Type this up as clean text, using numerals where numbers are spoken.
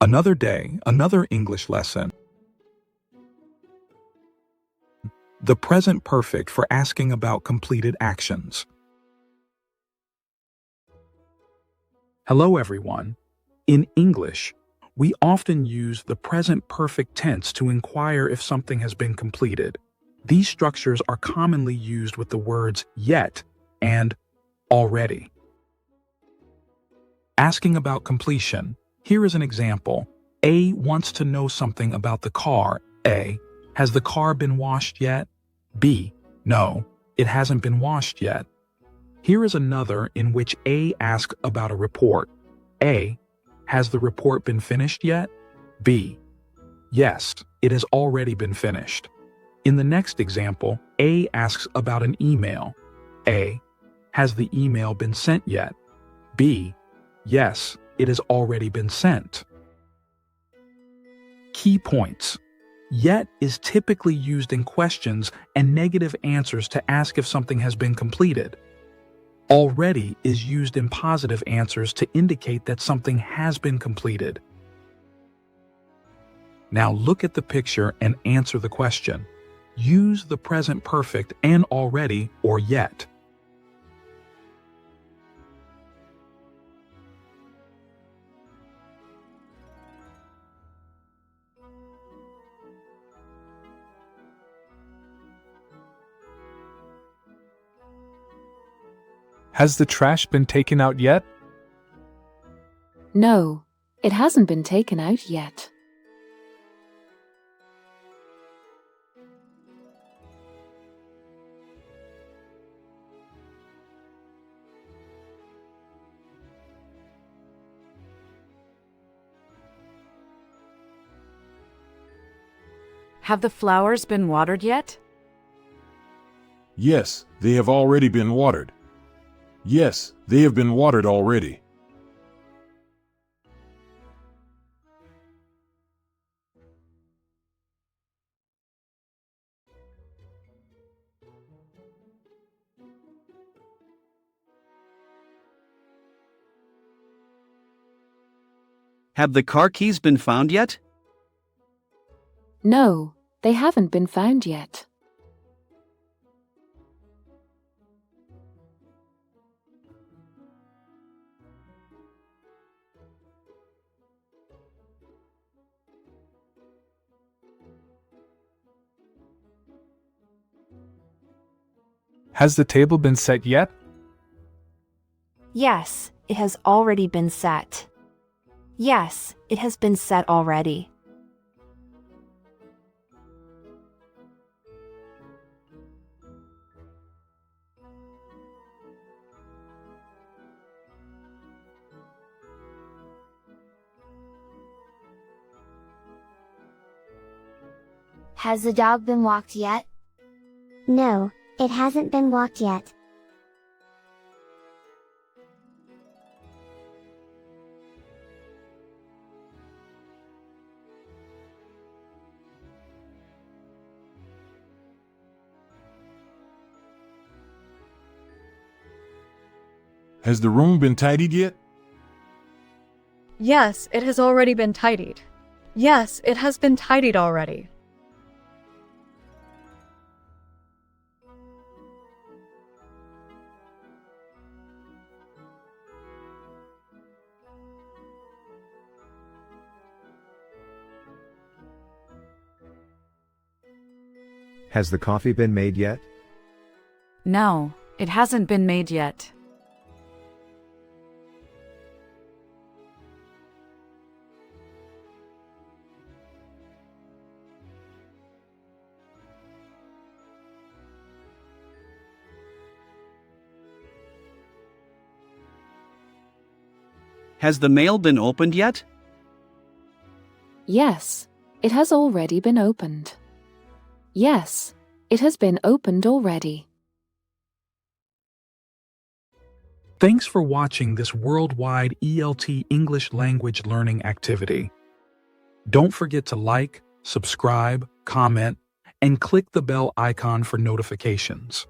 Another day, another English lesson. The present perfect for asking about completed actions. Hello, everyone. In English, we often use the present perfect tense to inquire if something has been completed. These structures are commonly used with the words yet and already. Asking about completion. Here is an example. A wants to know something about the car. A, has the car been washed yet? B, no, it hasn't been washed yet. Here is another in which A asks about a report. A, has the report been finished yet? B, yes, it has already been finished. In the next example, A asks about an email. A, has the email been sent yet? B, yes, it has already been sent. Key points. Yet is typically used in questions and negative answers to ask if something has been completed. Already is used in positive answers to indicate that something has been completed. Now look at the picture and answer the question. Use the present perfect and already or yet. Has the trash been taken out yet? No, it hasn't been taken out yet. Have the flowers been watered yet? Yes, they have already been watered. Yes, they have been watered already. Have the car keys been found yet? No, they haven't been found yet. Has the table been set yet? Yes, it has already been set. Yes, it has been set already. Has the dog been walked yet? No, it hasn't been walked yet. Has the room been tidied yet? Yes, it has already been tidied. Yes, it has been tidied already. Has the coffee been made yet? No, it hasn't been made yet. Has the mail been opened yet? Yes, it has already been opened. Yes, it has been opened already. Thanks for watching this worldwide ELT English language learning activity. Don't forget to like, subscribe, comment, and click the bell icon for notifications.